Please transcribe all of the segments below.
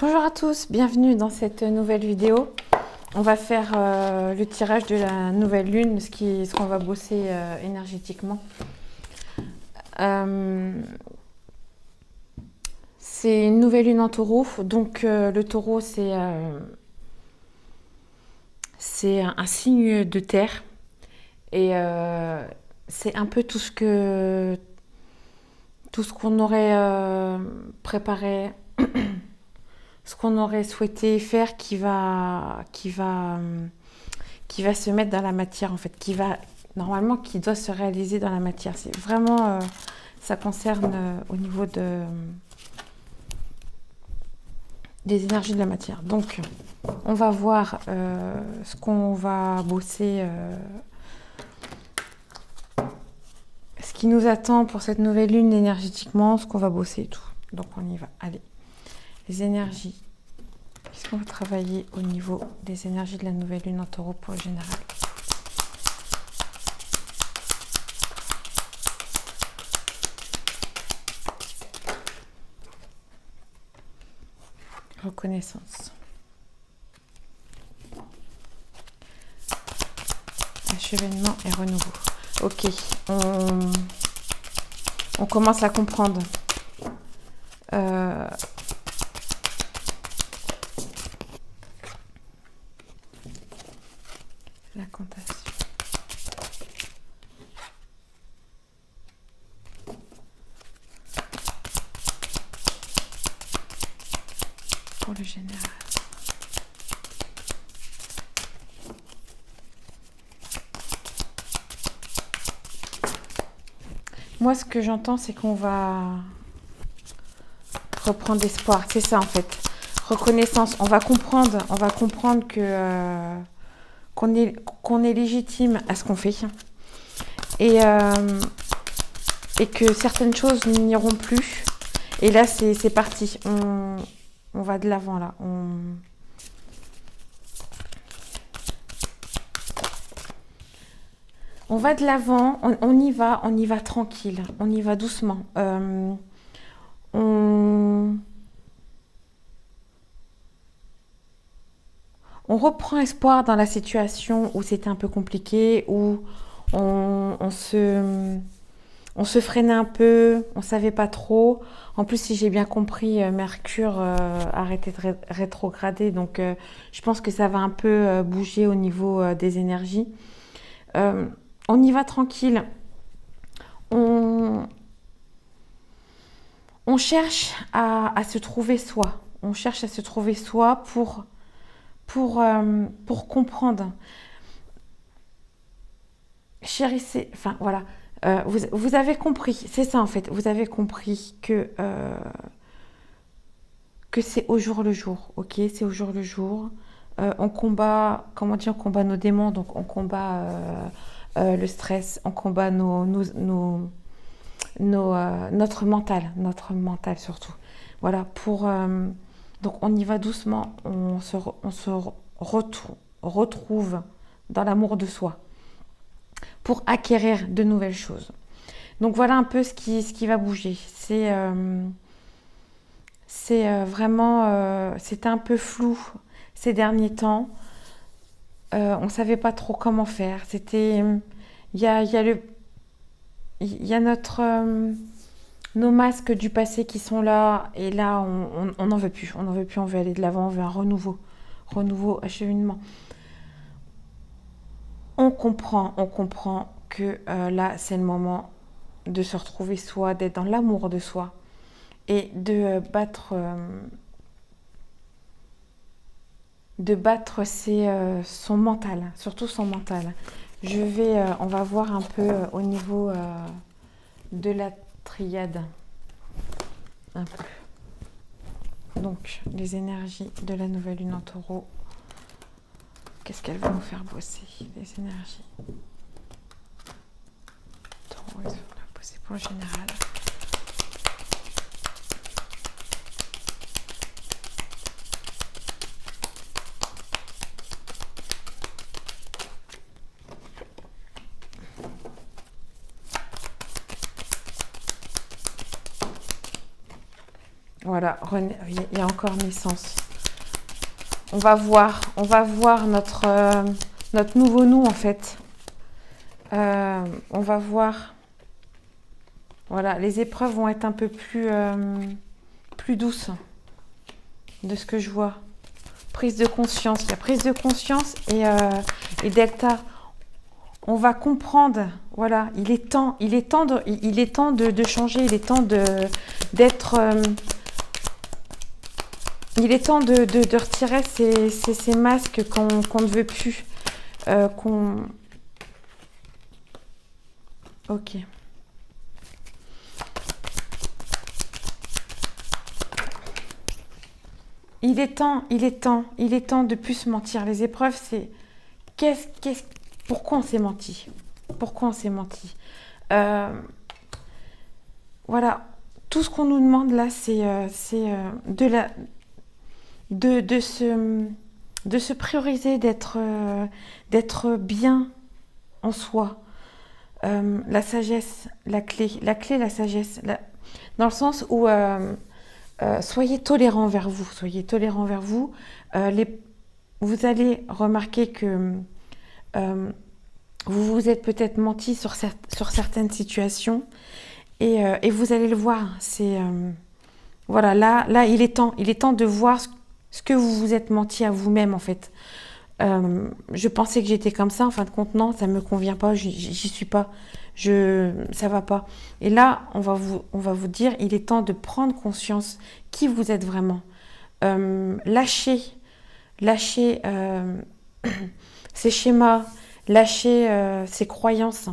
Bonjour à tous, bienvenue dans cette nouvelle vidéo. On va faire le tirage de la nouvelle lune, ce qu'on va bosser énergétiquement. C'est une nouvelle lune en taureau, donc le taureau c'est un signe de terre et c'est un peu tout ce qu'on aurait préparé, ce qu'on aurait souhaité faire qui va se mettre dans la matière en fait, qui doit se réaliser dans la matière. C'est vraiment, ça concerne au niveau des énergies de la matière. Donc, on va voir ce qu'on va bosser, ce qui nous attend pour cette nouvelle lune énergétiquement, ce qu'on va bosser et tout. Donc, on y va. Allez, les énergies. Qu'est-ce qu'on va travailler au niveau des énergies de la nouvelle lune en taureau pour le général? Reconnaissance. Achèvement et renouveau. Ok, on commence à comprendre. La comptation. Pour le général. Moi, ce que j'entends, c'est qu'on va reprendre espoir. C'est ça, en fait. Reconnaissance. On va comprendre que qu'on est légitime à ce qu'on fait et que certaines choses n'iront plus. Et là, c'est parti. On va de l'avant, là. On va de l'avant, on y va tranquille, on y va doucement. On reprend espoir dans la situation où c'était un peu compliqué, où on se freinait un peu, on savait pas trop. En plus, si j'ai bien compris, Mercure arrêtait de rétrograder, donc je pense que ça va un peu bouger au niveau des énergies. On y va tranquille. On cherche à se trouver soi. On cherche à se trouver soi pour comprendre. Chérissez, enfin voilà, vous avez compris, c'est ça en fait, vous avez compris que c'est au jour le jour, ok, c'est au jour le jour. On combat, comment dire, on combat nos démons, donc on combat le stress, on combat notre mental surtout. Voilà, donc on y va doucement, on se retrouve dans l'amour de soi pour acquérir de nouvelles choses. Donc voilà un peu ce qui va bouger. C'est vraiment, c'était un peu flou ces derniers temps. On ne savait pas trop comment faire. Il y a nos masques du passé qui sont là, et là on n'en veut plus. On n'en veut plus, on veut aller de l'avant, on veut un renouveau, acheminement. On comprend que là c'est le moment de se retrouver soi, d'être dans l'amour de soi et de battre son mental, surtout son mental. On va voir un peu au niveau de la triade. Un peu. Donc, les énergies de la nouvelle lune en taureau. Qu'est-ce qu'elles vont nous faire bosser, les énergies? Taureau, elles vont nous bosser pour le général. Voilà, il y a encore naissance. On va voir notre nouveau nous, en fait. On va voir. Voilà, les épreuves vont être un peu plus douces de ce que je vois. Prise de conscience. Il y a prise de conscience et Delta. On va comprendre. Voilà, il est temps de changer. Il est temps d'être. Il est temps de retirer ces masques qu'on ne veut plus. Ok. Il est temps de plus se mentir. Les épreuves, c'est pourquoi on s'est menti? Pourquoi on s'est menti? Voilà, tout ce qu'on nous demande là, c'est de se prioriser, d'être bien en soi. La sagesse, la clé, la sagesse, dans le sens où soyez tolérants vers vous, vous allez remarquer que vous vous êtes peut-être menti sur certaines situations et vous allez le voir. Voilà, là, il est temps de voir ce que vous vous êtes menti à vous-même en fait. Je pensais que j'étais comme ça, en fin de compte non, ça me convient pas, j'y suis pas, ça va pas. Et là, on va vous dire, il est temps de prendre conscience qui vous êtes vraiment. Lâchez ces schémas, lâchez ces croyances.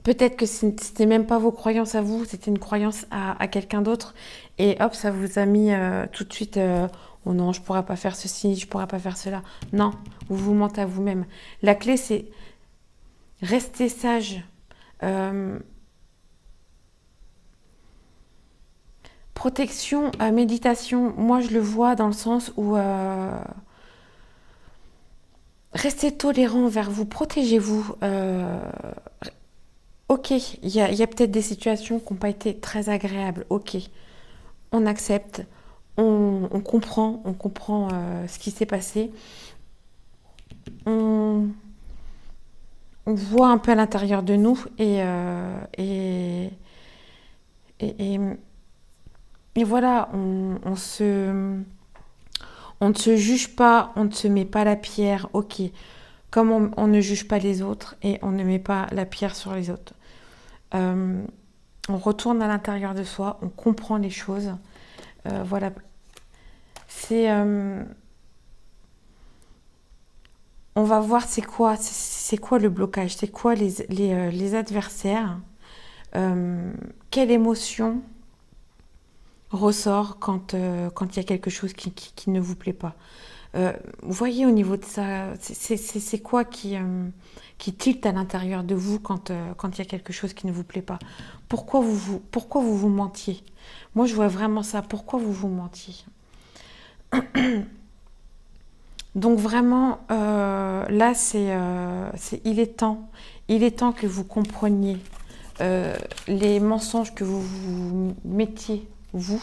Peut-être que c'était même pas vos croyances à vous, c'était une croyance à quelqu'un d'autre. Et hop, ça vous a mis tout de suite, oh non, je pourrais pas faire ceci, je pourrais pas faire cela. Non, vous vous mentez à vous-même. La clé, c'est rester sage. Protection, méditation, moi je le vois dans le sens où restez tolérant envers vous, protégez-vous. Ok, il y a peut-être des situations qui n'ont pas été très agréables. Ok, on accepte, on comprend ce qui s'est passé. On voit un peu à l'intérieur de nous et voilà, on ne se juge pas, on ne se met pas la pierre. Ok, comme on ne juge pas les autres et on ne met pas la pierre sur les autres. On retourne à l'intérieur de soi, on comprend les choses. Voilà. On va voir c'est quoi le blocage, c'est quoi les adversaires, quelle émotion ressort quand il y a quelque chose qui ne vous plaît pas. Vous voyez au niveau de ça, c'est quoi qui tilte à l'intérieur de vous quand il y a quelque chose qui ne vous plaît pas. Pourquoi vous mentiez? Moi, je vois vraiment ça. Pourquoi vous mentiez? Donc vraiment, là, il est temps que vous compreniez les mensonges que vous mettiez, vous,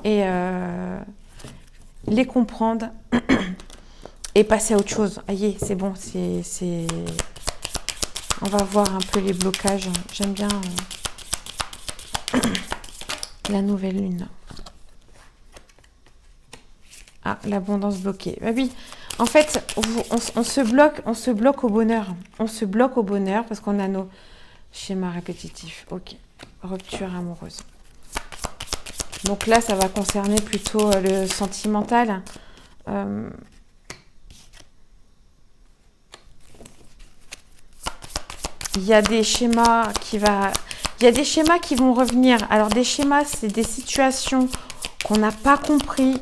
et les comprendre et passer à autre chose. Allez, c'est bon, on va voir un peu les blocages. J'aime bien la nouvelle lune. Ah, l'abondance bloquée. Bah oui, en fait, on se bloque au bonheur. On se bloque au bonheur parce qu'on a nos schémas répétitifs. Ok, rupture amoureuse. Donc là, ça va concerner plutôt le sentimental. Il y a des schémas qui vont revenir. Alors des schémas, c'est des situations qu'on n'a pas compris,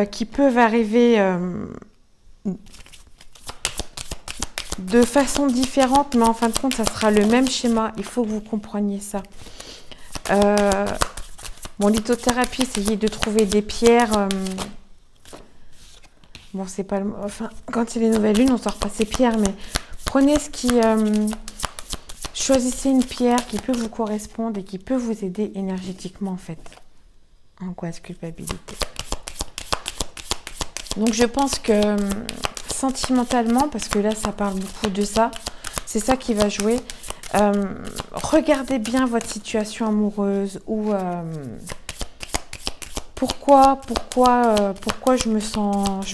qui peuvent arriver de façon différente, mais en fin de compte, ça sera le même schéma. Il faut que vous compreniez ça. Bon, lithothérapie, essayez de trouver des pierres. Bon, c'est pas le... Enfin, quand il y a les nouvelles lunes, on sort pas ces pierres, mais prenez ce qui... choisissez une pierre qui peut vous correspondre et qui peut vous aider énergétiquement, en fait. Angoisse, culpabilité. Donc je pense que sentimentalement, parce que là ça parle beaucoup de ça, c'est ça qui va jouer. Regardez bien votre situation amoureuse ou pourquoi je me sens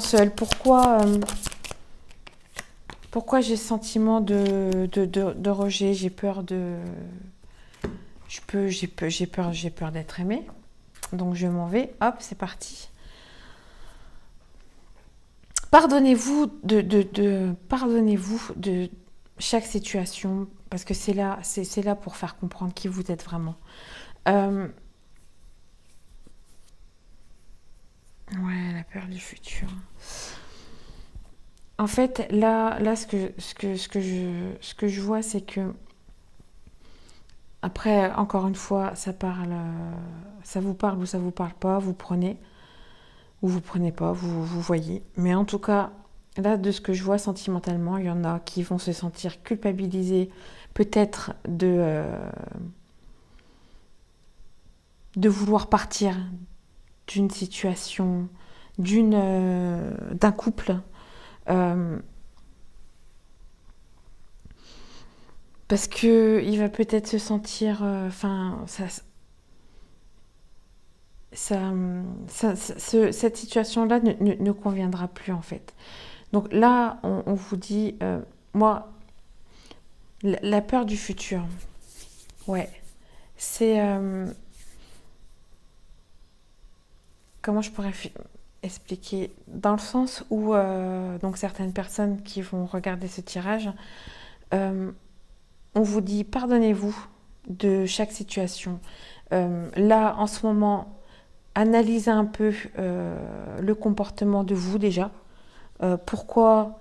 seule, pourquoi j'ai ce sentiment de rejet, j'ai peur d'être aimée. Donc je m'en vais, hop, c'est parti. Pardonnez-vous de chaque situation, parce que c'est là pour faire comprendre qui vous êtes vraiment. Ouais, la peur du futur. En fait, là, ce que je vois, c'est que après, encore une fois, ça vous parle ou ça vous parle pas, vous prenez ou vous prenez pas, vous voyez. Mais en tout cas, là, de ce que je vois sentimentalement, il y en a qui vont se sentir culpabilisés, peut-être de vouloir partir d'une situation, d'un couple. Parce que il va peut-être se sentir, cette situation-là ne conviendra plus en fait. Donc là, on vous dit, moi, la peur du futur, ouais, c'est comment je pourrais expliquer, dans le sens où donc certaines personnes qui vont regarder ce tirage, on vous dit pardonnez-vous de chaque situation. Là, en ce moment, analysez un peu le comportement de vous déjà. Pourquoi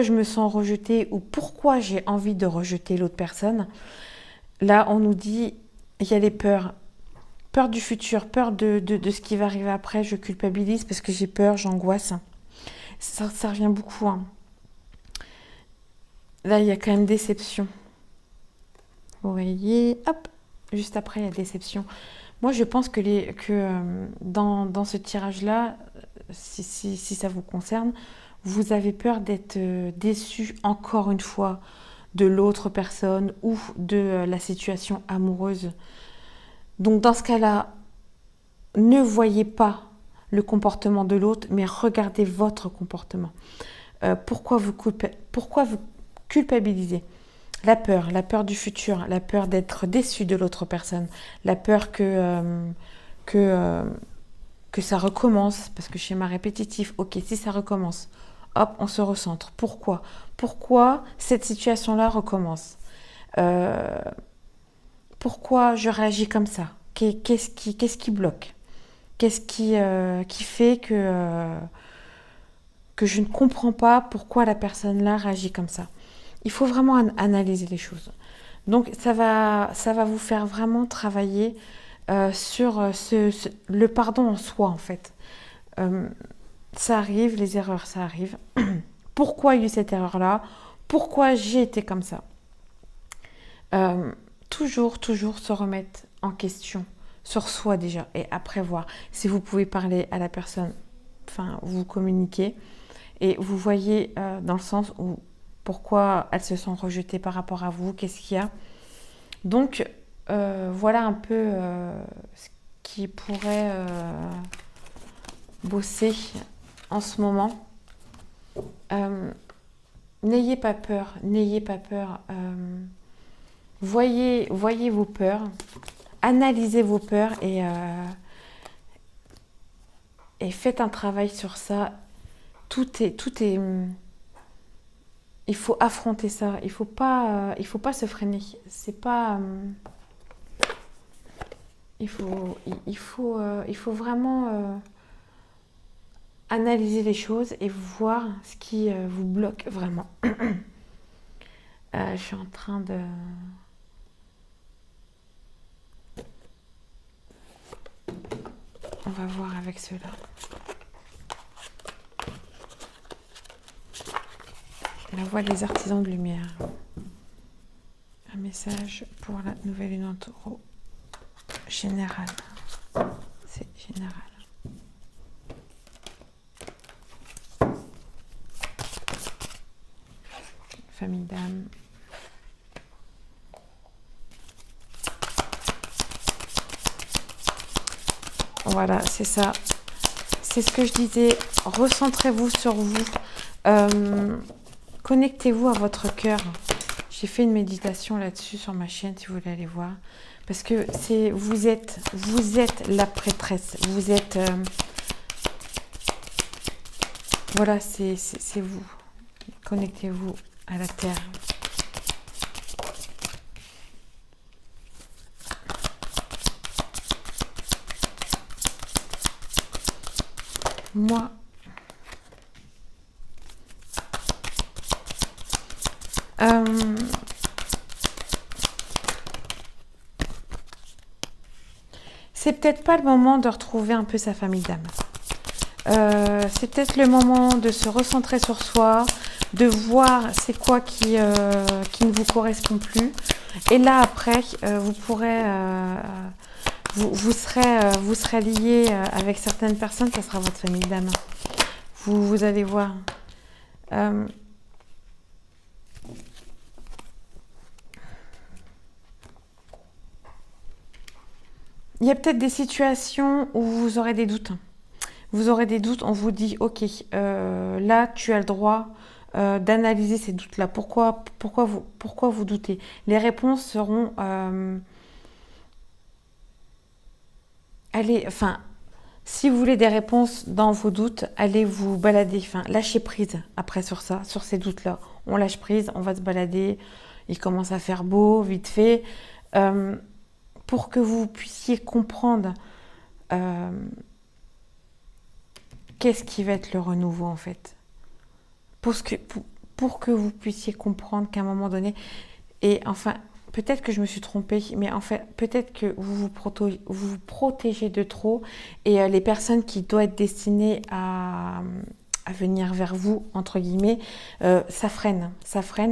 je me sens rejetée ou pourquoi j'ai envie de rejeter l'autre personne. Là, on nous dit, il y a les peurs. Peur du futur, peur de ce qui va arriver après. Je culpabilise parce que j'ai peur, j'angoisse. Ça revient beaucoup. Hein. Là, il y a quand même déception. Vous voyez, hop, juste après, il y a déception. Moi, je pense que dans ce tirage-là, si ça vous concerne, vous avez peur d'être déçu encore une fois de l'autre personne ou de la situation amoureuse. Donc, dans ce cas-là, ne voyez pas le comportement de l'autre, mais regardez votre comportement. Pourquoi vous culpabilisez ? La peur du futur, la peur d'être déçu de l'autre personne, la peur que ça recommence, parce que schéma répétitif, ok, si ça recommence, hop, on se recentre. Pourquoi cette situation-là recommence Pourquoi je réagis comme ça Qu'est-ce qui bloque Qu'est-ce qui fait que je ne comprends pas pourquoi la personne-là réagit comme ça. Il faut vraiment analyser les choses. Donc, ça va vous faire vraiment travailler sur le pardon en soi, en fait. Ça arrive, les erreurs, ça arrive. Pourquoi il y a eu cette erreur-là? Pourquoi j'ai été comme ça? Toujours se remettre en question sur soi déjà et après voir si vous pouvez parler à la personne, enfin, vous communiquez et vous voyez dans le sens où pourquoi elles se sont rejetées par rapport à vous, qu'est-ce qu'il y a. Donc, voilà un peu ce qui pourrait bosser en ce moment. N'ayez pas peur. Voyez vos peurs, analysez vos peurs et faites un travail sur ça. Tout est. Il faut affronter ça. Il faut pas se freiner. C'est pas. Il faut vraiment analyser les choses et voir ce qui vous bloque vraiment. Je suis en train de. On va voir avec ceux-là. La voix des artisans de lumière. Un message pour la nouvelle lune en taureau. général. C'est général. Famille d'âme. Voilà, c'est ça. C'est ce que je disais. Recentrez-vous sur vous. Connectez-vous à votre cœur. J'ai fait une méditation là-dessus sur ma chaîne si vous voulez aller voir. Parce que vous êtes la prêtresse. Vous êtes... voilà, c'est vous. Connectez-vous à la terre. Moi, c'est peut-être pas le moment de retrouver un peu sa famille d'âme. C'est peut-être le moment de se recentrer sur soi, de voir c'est quoi qui ne vous correspond plus. Et là, après, vous pourrez... vous serez lié avec certaines personnes, ça sera votre famille d'âme. Vous allez voir. Il y a peut-être des situations où vous aurez des doutes. Vous aurez des doutes, on vous dit, ok, là, tu as le droit d'analyser ces doutes-là. Pourquoi vous doutez? Les réponses seront... allez, enfin, si vous voulez des réponses dans vos doutes, allez vous balader. Enfin, lâchez prise après sur ça, sur ces doutes-là. On lâche prise, on va se balader. Il commence à faire beau, vite fait. Pour que vous puissiez comprendre qu'est-ce qui va être le renouveau en fait. Pour que vous puissiez comprendre qu'à un moment donné, et enfin, peut-être que je me suis trompée, mais en fait, peut-être que vous vous protégez de trop et les personnes qui doivent être destinées à venir vers vous, entre guillemets, ça freine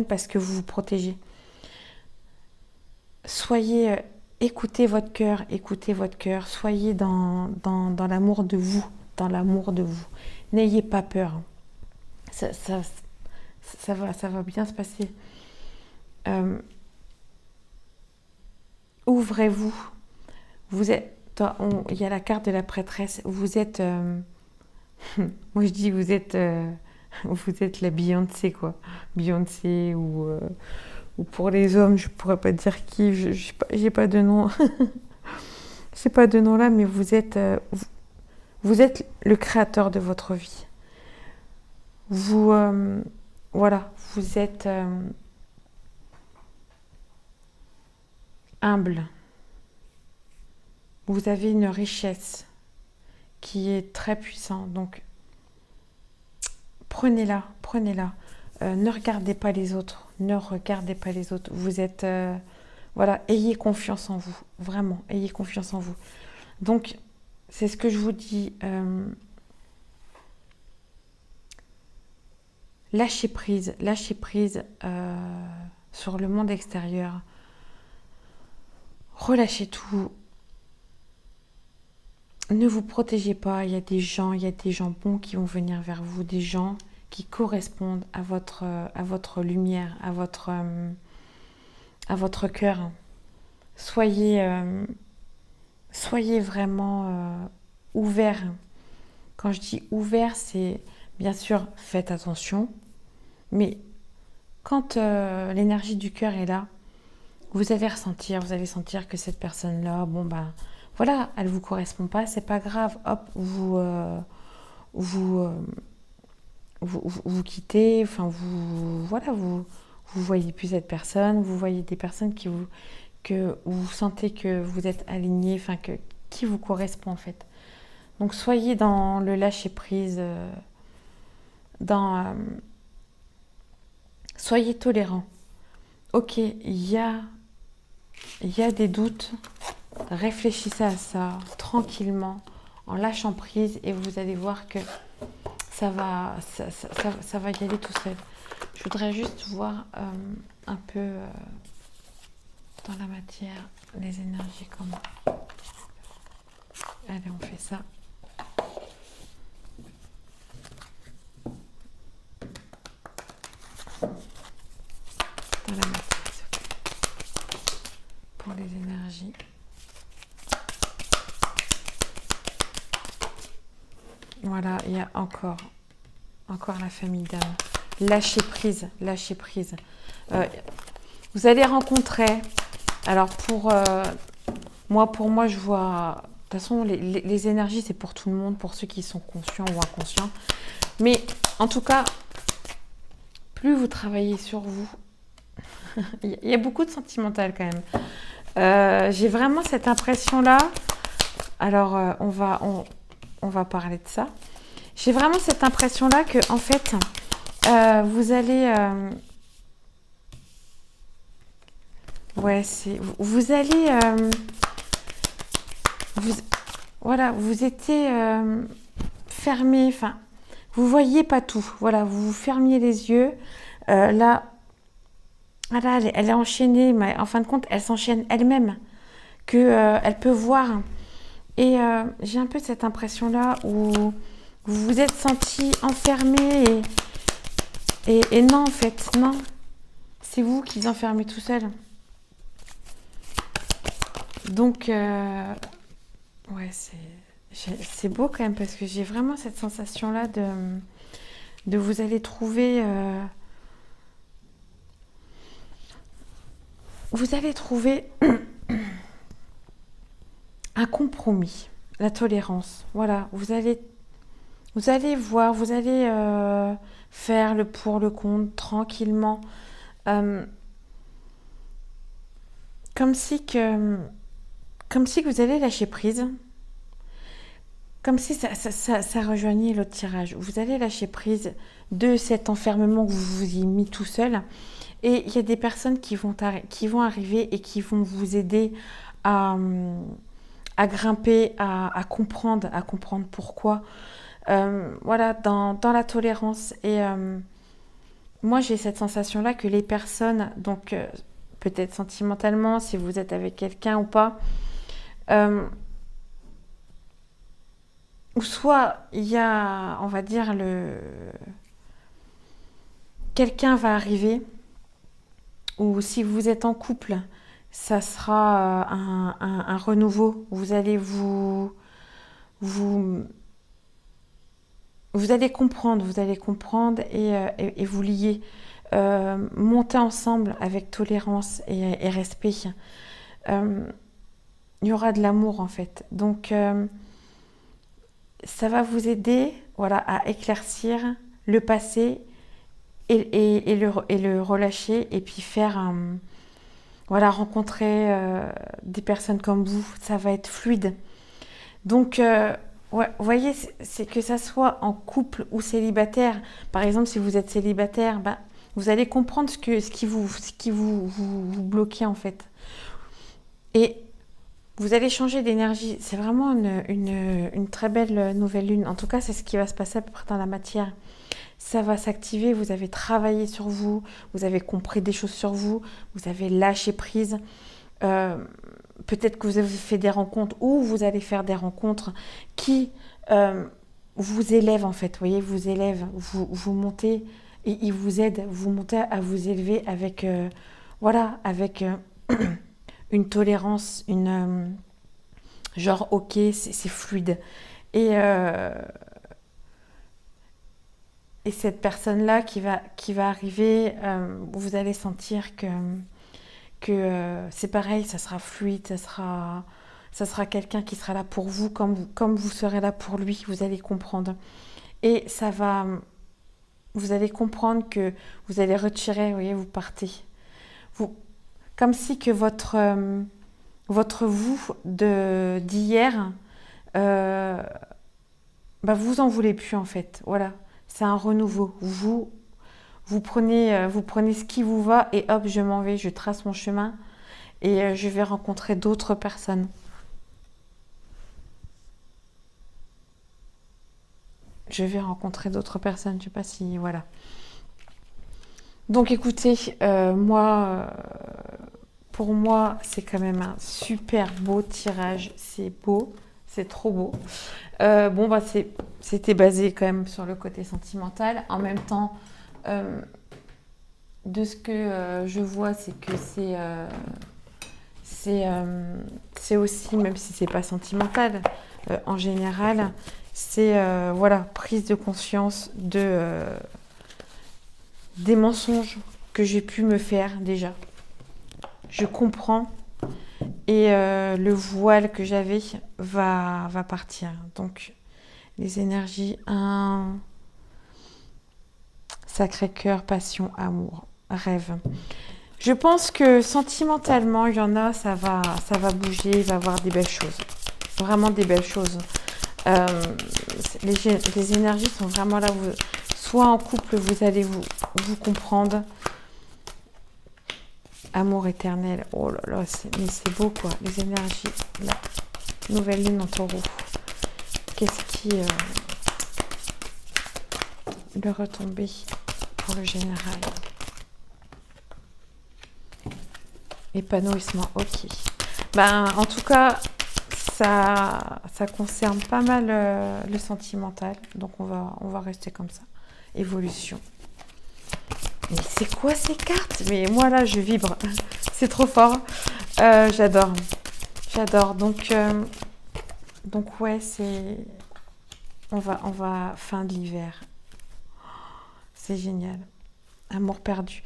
parce que vous vous protégez. Soyez... écoutez votre cœur, soyez dans l'amour de vous, N'ayez pas peur. Ça va bien se passer. Ouvrez-vous. Il y a la carte de la prêtresse. Vous êtes... moi je dis vous êtes la Beyoncé quoi. Beyoncé ou pour les hommes, je pourrais pas dire qui, j'ai pas de nom. J'ai pas de nom là, mais vous êtes le créateur de votre vie. Voilà, vous êtes humble. Vous avez une richesse qui est très puissante. Donc, prenez-la. Ne regardez pas les autres. Vous êtes... voilà, ayez confiance en vous. Vraiment, ayez confiance en vous. Donc, c'est ce que je vous dis. Lâchez prise sur le monde extérieur. Relâchez tout. Ne vous protégez pas. Il y a des gens bons qui vont venir vers vous, des gens qui correspondent à votre lumière, à votre cœur. Soyez vraiment ouverts. Quand je dis ouvert, c'est bien sûr faites attention, mais quand l'énergie du cœur est là, vous allez sentir que cette personne-là, bon ben voilà, elle vous correspond pas, c'est pas grave, hop, vous quittez, enfin vous voyez plus cette personne, vous voyez des personnes que vous sentez que vous êtes aligné, enfin qui vous correspond en fait. Donc soyez dans le lâcher prise, soyez tolérant. Ok, il y a des doutes, réfléchissez à ça tranquillement, en lâchant prise, et vous allez voir que ça va y aller tout seul. Je voudrais juste voir un peu dans la matière, les énergies comment. Allez, on fait ça. Dans la matière, pour les énergies. Voilà, il y a encore la famille d'âme. Lâcher prise, lâcher prise. Vous allez rencontrer, alors pour moi, je vois, de toute façon, les énergies, c'est pour tout le monde, pour ceux qui sont conscients ou inconscients. Mais en tout cas, plus vous travaillez sur vous, il y a beaucoup de sentimental quand même. J'ai vraiment cette impression-là. Alors, on va parler de ça. J'ai vraiment cette impression-là que, en fait, vous allez... vous allez... voilà, vous étiez fermé, enfin, vous voyez pas tout. Voilà, vous fermiez les yeux. Là, elle est enchaînée, mais en fin de compte, elle s'enchaîne elle-même, elle peut voir. Et j'ai un peu cette impression-là où vous vous êtes senti enfermé et non, en fait, non. C'est vous qui vous enfermez tout seul. Donc, ouais, c'est beau quand même parce que j'ai vraiment cette sensation-là de vous allez trouver... vous allez trouver un compromis, la tolérance. Voilà, vous allez voir, vous allez faire le pour, le contre, tranquillement. Comme si que vous allez lâcher prise. Comme si ça rejoignait l'autre tirage. Vous allez lâcher prise de cet enfermement que vous vous y mis tout seul. Et il y a des personnes qui vont arriver et qui vont vous aider à grimper, à comprendre pourquoi. Voilà, dans la tolérance. Et moi, j'ai cette sensation-là que les personnes, donc peut-être sentimentalement, si vous êtes avec quelqu'un ou pas, ou soit il y a, on va dire, quelqu'un va arriver, ou si vous êtes en couple, ça sera un renouveau. Vous allez vous allez comprendre et vous lier. Monter ensemble avec tolérance et respect. Il y aura de l'amour en fait. Donc ça va vous aider, voilà, à éclaircir le passé et le relâcher et puis faire voilà, rencontrer des personnes comme vous. Ça va être fluide. Donc ouais, vous voyez, c'est que ça soit en couple ou célibataire. Par exemple, si vous êtes célibataire, bah, vous allez comprendre ce qui vous bloquez en fait. Et vous allez changer d'énergie. C'est vraiment une très belle nouvelle lune. En tout cas, c'est ce qui va se passer à peu près dans la matière. Ça va s'activer. Vous avez travaillé sur vous. Vous avez compris des choses sur vous. Vous avez lâché prise. Peut-être que vous avez fait des rencontres ou vous allez faire des rencontres qui vous élèvent en fait. Vous voyez, vous élèvent. Vous montez et ils vous aident. Vous montez à vous élever avec, voilà, avec... une tolérance, genre ok, c'est fluide. Et cette personne-là qui va arriver, vous allez sentir que c'est pareil, ça sera fluide, ça sera quelqu'un qui sera là pour vous comme vous serez là pour lui, vous allez comprendre. Et vous allez comprendre que vous allez retirer, vous voyez, vous partez. Comme si que votre vous d'hier, bah vous en voulez plus en fait. Voilà, c'est un renouveau. Vous prenez ce qui vous va et hop, je m'en vais, je trace mon chemin et je vais rencontrer d'autres personnes. Je vais rencontrer d'autres personnes, je sais pas si... Voilà. Donc écoutez, moi, pour moi, c'est quand même un super beau tirage. C'est beau, c'est trop beau. Bon, bah, c'était basé quand même sur le côté sentimental. En même temps, euh, de ce que je vois, c'est que c'est aussi, même si c'est pas sentimental, en général, c'est voilà, prise de conscience des mensonges que j'ai pu me faire déjà. Je comprends et le voile que j'avais va partir. Donc, les énergies, un Sacré-Cœur, passion, amour, rêve. Je pense que sentimentalement, il y en a, ça va bouger, il va y avoir des belles choses. Vraiment des belles choses. Euh, les énergies sont vraiment là. Soit en couple, vous allez vous comprendre. Amour éternel. Oh là là, mais c'est beau quoi. Les énergies. La nouvelle lune en taureau. Qu'est-ce qui... le retombé pour le général. Épanouissement, ok. Ben, en tout cas, ça concerne pas mal le sentimental. Donc, on va rester comme ça. Évolution. Mais c'est quoi ces cartes? Mais moi, là, je vibre. C'est trop fort. J'adore. J'adore. Donc ouais, c'est... On va fin de l'hiver. C'est génial. Amour perdu.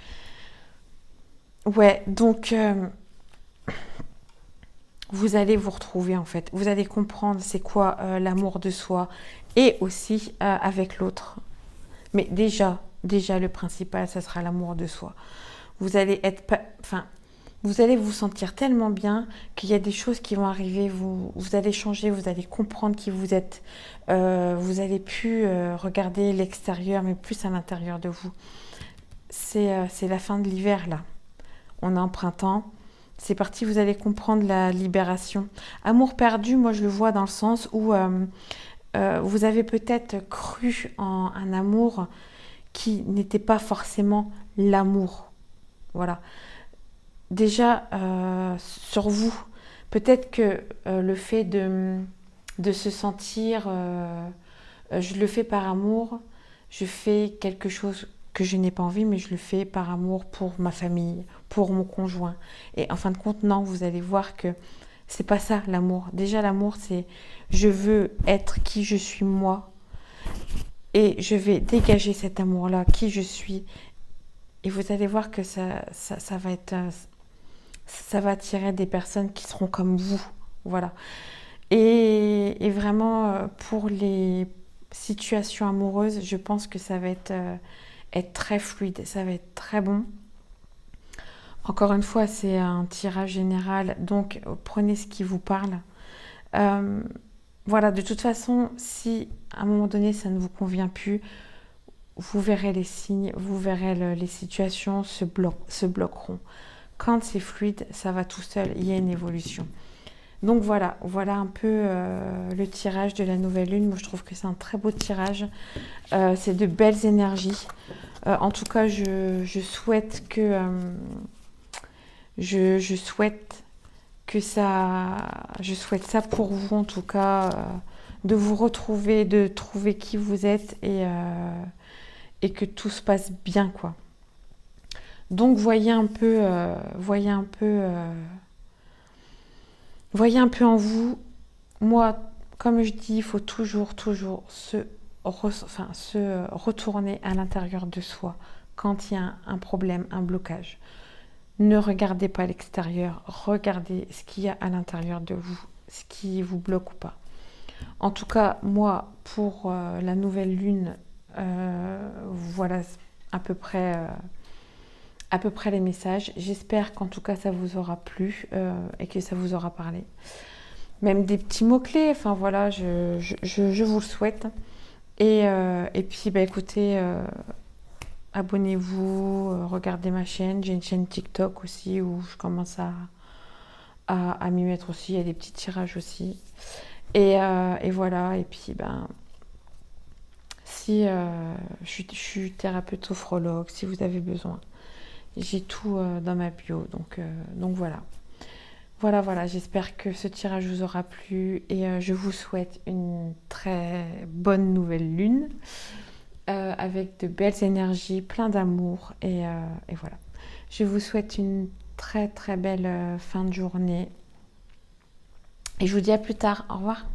Ouais, donc... vous allez vous retrouver en fait. Vous allez comprendre c'est quoi l'amour de soi et aussi avec l'autre. Mais déjà, le principal, ça sera l'amour de soi. Vous allez vous allez vous sentir tellement bien qu'il y a des choses qui vont arriver. Vous allez changer, vous allez comprendre qui vous êtes. Vous allez plus regarder l'extérieur, mais plus à l'intérieur de vous. C'est la fin de l'hiver là. On est en printemps. C'est parti, vous allez comprendre la libération. Amour perdu, moi je le vois dans le sens où vous avez peut-être cru en un amour qui n'était pas forcément l'amour. Voilà. Déjà, sur vous, peut-être que le fait de se sentir, je le fais par amour, je fais quelque chose que je n'ai pas envie, mais je le fais par amour pour ma famille, pour mon conjoint. Et en fin de compte, non, vous allez voir que c'est pas ça l'amour. Déjà, l'amour, c'est je veux être qui je suis moi et je vais dégager cet amour-là, qui je suis. Et vous allez voir que ça va être, ça va attirer des personnes qui seront comme vous. Voilà. Et vraiment, pour les situations amoureuses, je pense que ça va être très fluide, ça va être très bon. Encore une fois, c'est un tirage général, donc prenez ce qui vous parle. Voilà, de toute façon, si à un moment donné ça ne vous convient plus, vous verrez les signes, vous verrez les situations se bloqueront. Quand c'est fluide, ça va tout seul, il y a une évolution. Donc voilà un peu le tirage de la nouvelle lune. Moi, je trouve que c'est un très beau tirage. C'est de belles énergies. En tout cas, je souhaite que je souhaite ça pour vous en tout cas, de vous retrouver, de trouver qui vous êtes et que tout se passe bien quoi. Donc voyez un peu en vous. Moi, comme je dis, il faut toujours se retourner à l'intérieur de soi quand il y a un problème, un blocage. Ne regardez pas l'extérieur, regardez ce qu'il y a à l'intérieur de vous, ce qui vous bloque ou pas. En tout cas, moi, pour la nouvelle lune, voilà à peu près les messages. J'espère qu'en tout cas ça vous aura plu et que ça vous aura parlé. Même des petits mots-clés, enfin voilà, je vous le souhaite. Et puis, bah, écoutez, abonnez-vous, regardez ma chaîne. J'ai une chaîne TikTok aussi où je commence à m'y mettre aussi. Il y a des petits tirages aussi. Et voilà, et puis, ben, si je suis thérapeute sophrologue, si vous avez besoin. J'ai tout dans ma bio. Donc voilà. Voilà, j'espère que ce tirage vous aura plu et je vous souhaite une très bonne nouvelle lune avec de belles énergies, plein d'amour et voilà. Je vous souhaite une très très belle fin de journée et je vous dis à plus tard. Au revoir.